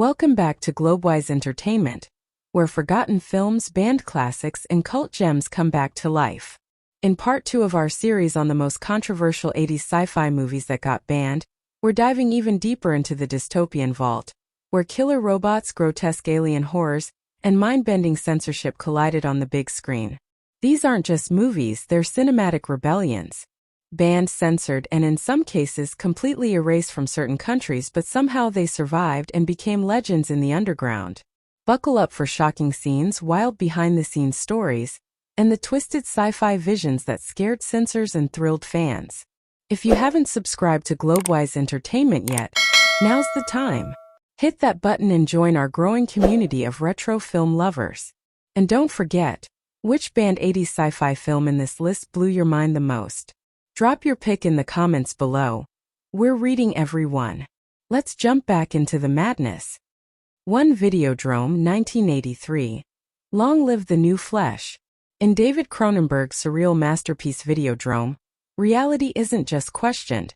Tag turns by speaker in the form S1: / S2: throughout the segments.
S1: Welcome back to Globewise Entertainment, where forgotten films, banned classics, and cult gems come back to life. In part 2 of our series on the most controversial 80s sci-fi movies that got banned, we're diving even deeper into the dystopian vault, where killer robots, grotesque alien horrors, and mind-bending censorship collided on the big screen. These aren't just movies, they're cinematic rebellions. Banned, censored, and in some cases completely erased from certain countries, but somehow they survived and became legends in the underground. Buckle up for shocking scenes, wild behind-the-scenes stories, and the twisted sci-fi visions that scared censors and thrilled fans. If you haven't subscribed to Globewise Entertainment yet, now's the time. Hit that button and join our growing community of retro film lovers. And don't forget, which banned 80s sci-fi film in this list blew your mind the most? Drop your pick in the comments below. We're reading every one. Let's jump back into the madness. 1. Videodrome, 1983. Long live the new flesh. In David Cronenberg's surreal masterpiece Videodrome, reality isn't just questioned.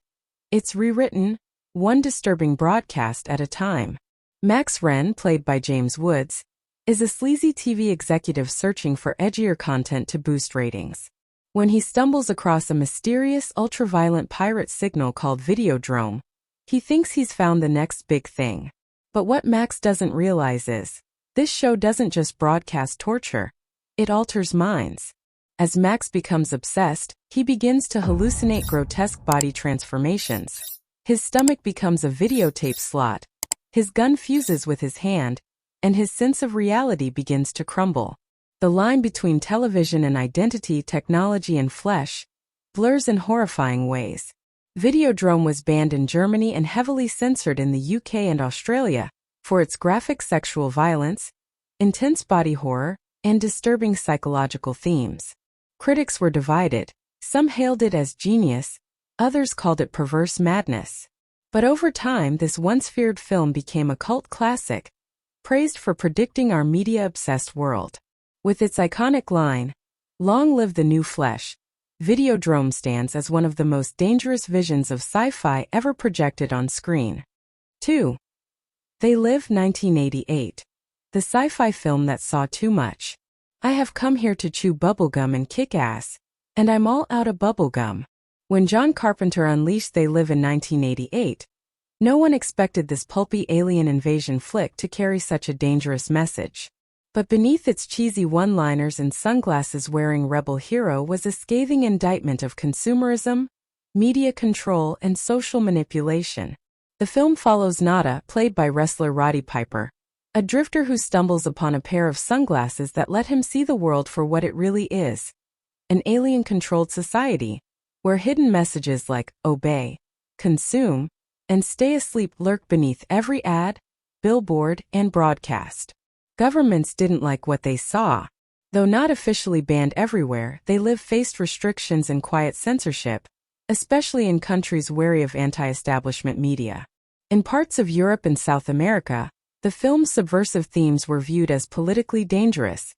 S1: It's rewritten, one disturbing broadcast at a time. Max Wren, played by James Woods, is a sleazy TV executive searching for edgier content to boost ratings. When he stumbles across a mysterious, ultra-violent pirate signal called Videodrome, he thinks he's found the next big thing. But what Max doesn't realize is, this show doesn't just broadcast torture, it alters minds. As Max becomes obsessed, he begins to hallucinate grotesque body transformations. His stomach becomes a videotape slot, his gun fuses with his hand, and his sense of reality begins to crumble. The line between television and identity, technology and flesh, blurs in horrifying ways. Videodrome was banned in Germany and heavily censored in the UK and Australia for its graphic sexual violence, intense body horror, and disturbing psychological themes. Critics were divided. Some hailed it as genius, others called it perverse madness. But over time, this once feared film became a cult classic, praised for predicting our media-obsessed world. With its iconic line, "Long live the new flesh," Videodrome stands as one of the most dangerous visions of sci-fi ever projected on screen. 2. They Live, 1988. The sci-fi film that saw too much. I have come here to chew bubblegum and kick ass, and I'm all out of bubblegum. When John Carpenter unleashed They Live in 1988, no one expected this pulpy alien invasion flick to carry such a dangerous message. But beneath its cheesy one-liners and sunglasses-wearing rebel hero was a scathing indictment of consumerism, media control, and social manipulation. The film follows Nada, played by wrestler Roddy Piper, a drifter who stumbles upon a pair of sunglasses that let him see the world for what it really is, an alien-controlled society, where hidden messages like obey, consume, and stay asleep lurk beneath every ad, billboard, and broadcast. Governments didn't like what they saw. Though not officially banned everywhere, They Live faced restrictions and quiet censorship, especially in countries wary of anti-establishment media. In parts of Europe and South America, the film's subversive themes were viewed as politically dangerous.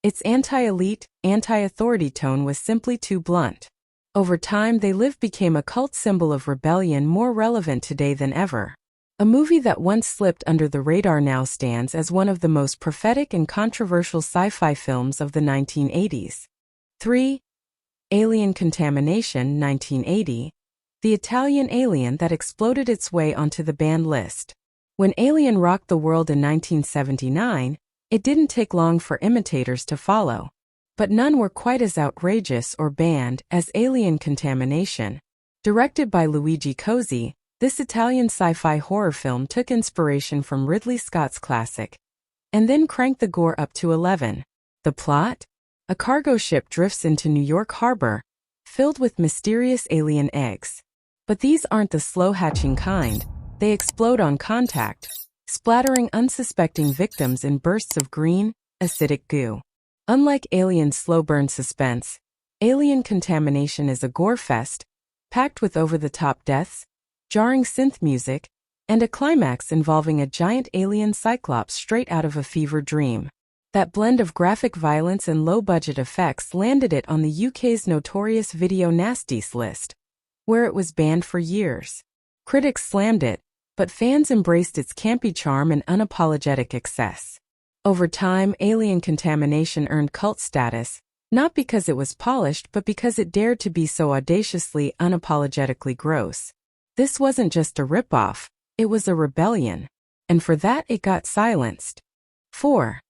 S1: Its anti-elite, anti-authority tone was simply too blunt. Over time, They Live became a cult symbol of rebellion more relevant today than ever. A movie that once slipped under the radar now stands as one of the most prophetic and controversial sci-fi films of the 1980s. 3. Alien Contamination, 1980. The Italian alien that exploded its way onto the banned list. When Alien rocked the world in 1979, it didn't take long for imitators to follow. But none were quite as outrageous or banned as Alien Contamination. Directed by Luigi Cozzi, this Italian sci-fi horror film took inspiration from Ridley Scott's classic, and then cranked the gore up to 11. The plot? A cargo ship drifts into New York Harbor, filled with mysterious alien eggs. But these aren't the slow-hatching kind. They explode on contact, splattering unsuspecting victims in bursts of green, acidic goo. Unlike Alien's slow-burn suspense, Alien Contamination is a gorefest, packed with over-the-top deaths, jarring synth music, and a climax involving a giant alien cyclops straight out of a fever dream. That blend of graphic violence and low-budget effects landed it on the UK's notorious Video Nasties list, where it was banned for years. Critics slammed it, but fans embraced its campy charm and unapologetic excess. Over time, Alien Contamination earned cult status, not because it was polished but because it dared to be so audaciously, unapologetically gross. This wasn't just a ripoff, it was a rebellion. And for that it got silenced. 4.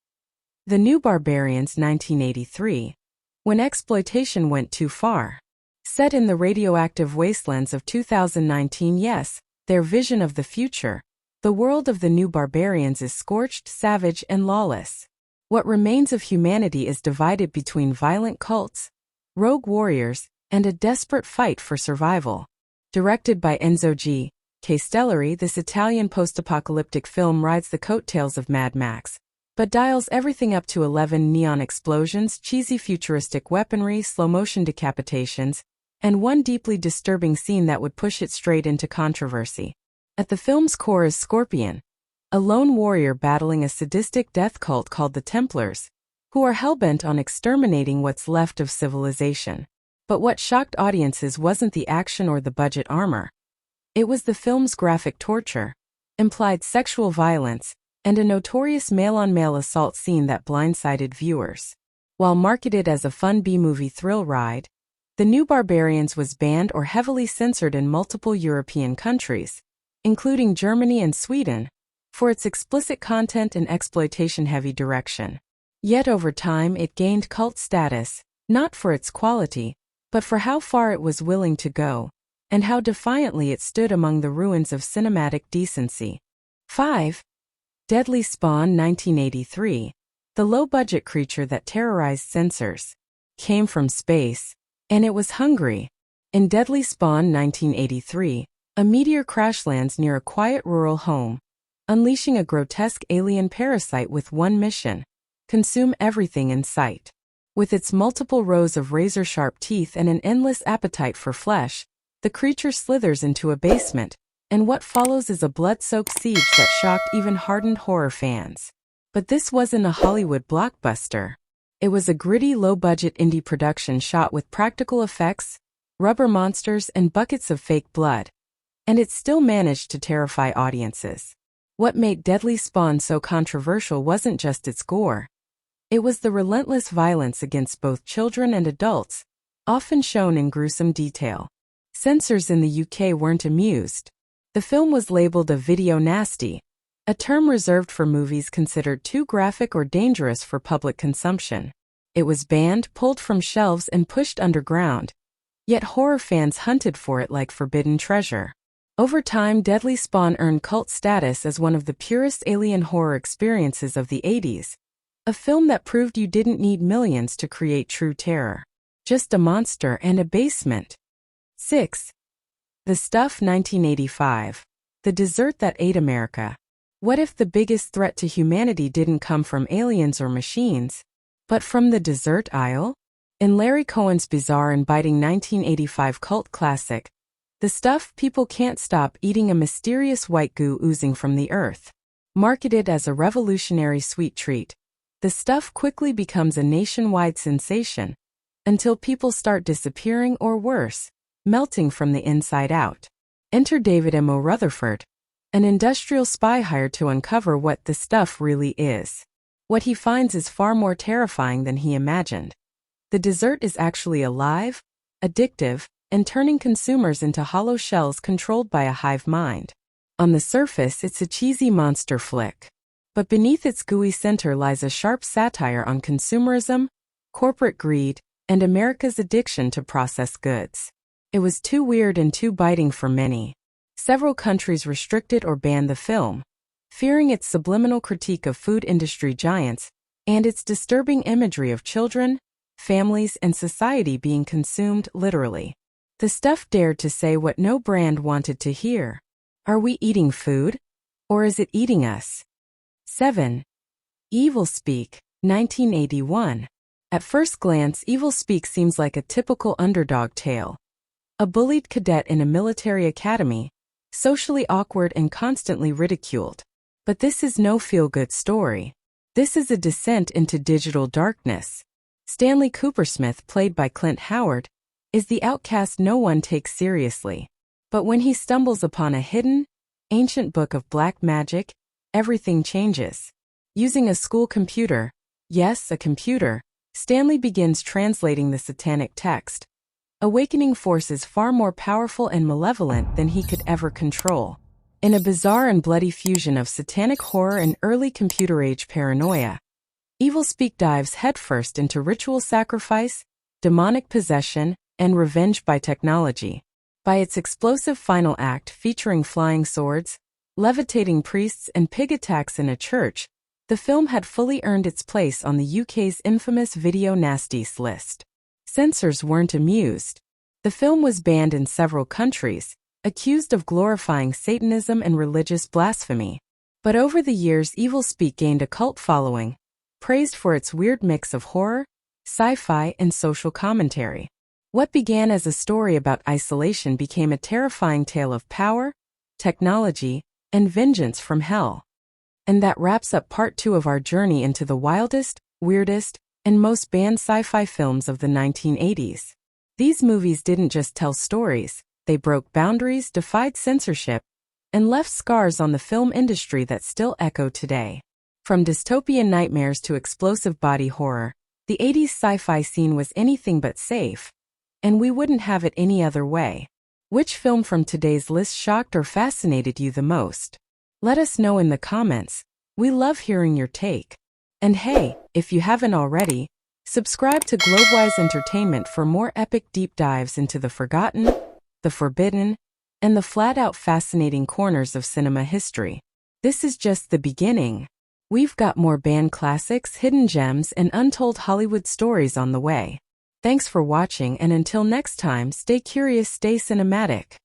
S1: The New Barbarians 1983. When exploitation went too far. Set in the radioactive wastelands of 2019, yes, their vision of the future, the world of the New Barbarians is scorched, savage, and lawless. What remains of humanity is divided between violent cults, rogue warriors, and a desperate fight for survival. Directed by Enzo G. Castellari, this Italian post-apocalyptic film rides the coattails of Mad Max, but dials everything up to 11 neon explosions, cheesy futuristic weaponry, slow-motion decapitations, and one deeply disturbing scene that would push it straight into controversy. At the film's core is Scorpion, a lone warrior battling a sadistic death cult called the Templars, who are hellbent on exterminating what's left of civilization. But what shocked audiences wasn't the action or the budget armor. It was the film's graphic torture, implied sexual violence, and a notorious male-on-male assault scene that blindsided viewers. While marketed as a fun B-movie thrill ride, The New Barbarians was banned or heavily censored in multiple European countries, including Germany and Sweden, for its explicit content and exploitation-heavy direction. Yet over time it gained cult status, not for its quality, but for how far it was willing to go, and how defiantly it stood among the ruins of cinematic decency. 5. Deadly Spawn 1983. The low-budget creature that terrorized censors came from space, and it was hungry. In Deadly Spawn 1983, a meteor crash lands near a quiet rural home, unleashing a grotesque alien parasite with one mission: consume everything in sight. With its multiple rows of razor-sharp teeth and an endless appetite for flesh, the creature slithers into a basement, and what follows is a blood-soaked siege that shocked even hardened horror fans. But this wasn't a Hollywood blockbuster. It was a gritty, low-budget indie production shot with practical effects, rubber monsters, and buckets of fake blood. And it still managed to terrify audiences. What made Deadly Spawn so controversial wasn't just its gore. It was the relentless violence against both children and adults, often shown in gruesome detail. Censors in the UK weren't amused. The film was labeled a video nasty, a term reserved for movies considered too graphic or dangerous for public consumption. It was banned, pulled from shelves, and pushed underground, yet horror fans hunted for it like forbidden treasure. Over time, Deadly Spawn earned cult status as one of the purest alien horror experiences of the 80s, a film that proved you didn't need millions to create true terror. Just a monster and a basement. 6. The Stuff 1985. The Dessert That Ate America. What if the biggest threat to humanity didn't come from aliens or machines, but from the dessert aisle? In Larry Cohen's bizarre and biting 1985 cult classic, The Stuff, people can't stop eating a mysterious white goo oozing from the earth. Marketed as a revolutionary sweet treat, The Stuff quickly becomes a nationwide sensation, until people start disappearing or worse, melting from the inside out. Enter David M. O. Rutherford, an industrial spy hired to uncover what the stuff really is. What he finds is far more terrifying than he imagined. The dessert is actually alive, addictive, and turning consumers into hollow shells controlled by a hive mind. On the surface, it's a cheesy monster flick. But beneath its gooey center lies a sharp satire on consumerism, corporate greed, and America's addiction to processed goods. It was too weird and too biting for many. Several countries restricted or banned the film, fearing its subliminal critique of food industry giants and its disturbing imagery of children, families, and society being consumed literally. The Stuff dared to say what no brand wanted to hear. Are we eating food? Or is it eating us? 7. Evilspeak, 1981. At first glance, Evilspeak seems like a typical underdog tale. A bullied cadet in a military academy, socially awkward and constantly ridiculed. But this is no feel-good story. This is a descent into digital darkness. Stanley Coopersmith, played by Clint Howard, is the outcast no one takes seriously. But when he stumbles upon a hidden, ancient book of black magic, everything changes. Using a school computer, yes, a computer, Stanley begins translating the satanic text, awakening forces far more powerful and malevolent than he could ever control. In a bizarre and bloody fusion of satanic horror and early computer age paranoia, Evilspeak dives headfirst into ritual sacrifice, demonic possession, and revenge by technology. By its explosive final act featuring flying swords, levitating priests, and pig attacks in a church, the film had fully earned its place on the UK's infamous Video Nasties list. Censors weren't amused. The film was banned in several countries, accused of glorifying Satanism and religious blasphemy. But over the years, Evilspeak gained a cult following, praised for its weird mix of horror, sci-fi, and social commentary. What began as a story about isolation became a terrifying tale of power, technology, and vengeance from hell. And that wraps up part 2 of our journey into the wildest, weirdest, and most banned sci-fi films of the 1980s. These movies didn't just tell stories, they broke boundaries, defied censorship, and left scars on the film industry that still echo today. From dystopian nightmares to explosive body horror, the 80s sci-fi scene was anything but safe, and we wouldn't have it any other way. Which film from today's list shocked or fascinated you the most? Let us know in the comments. We love hearing your take. And hey, if you haven't already, subscribe to Globewise Entertainment for more epic deep dives into the forgotten, the forbidden, and the flat-out fascinating corners of cinema history. This is just the beginning. We've got more banned classics, hidden gems, and untold Hollywood stories on the way. Thanks for watching, and until next time, stay curious, stay cinematic.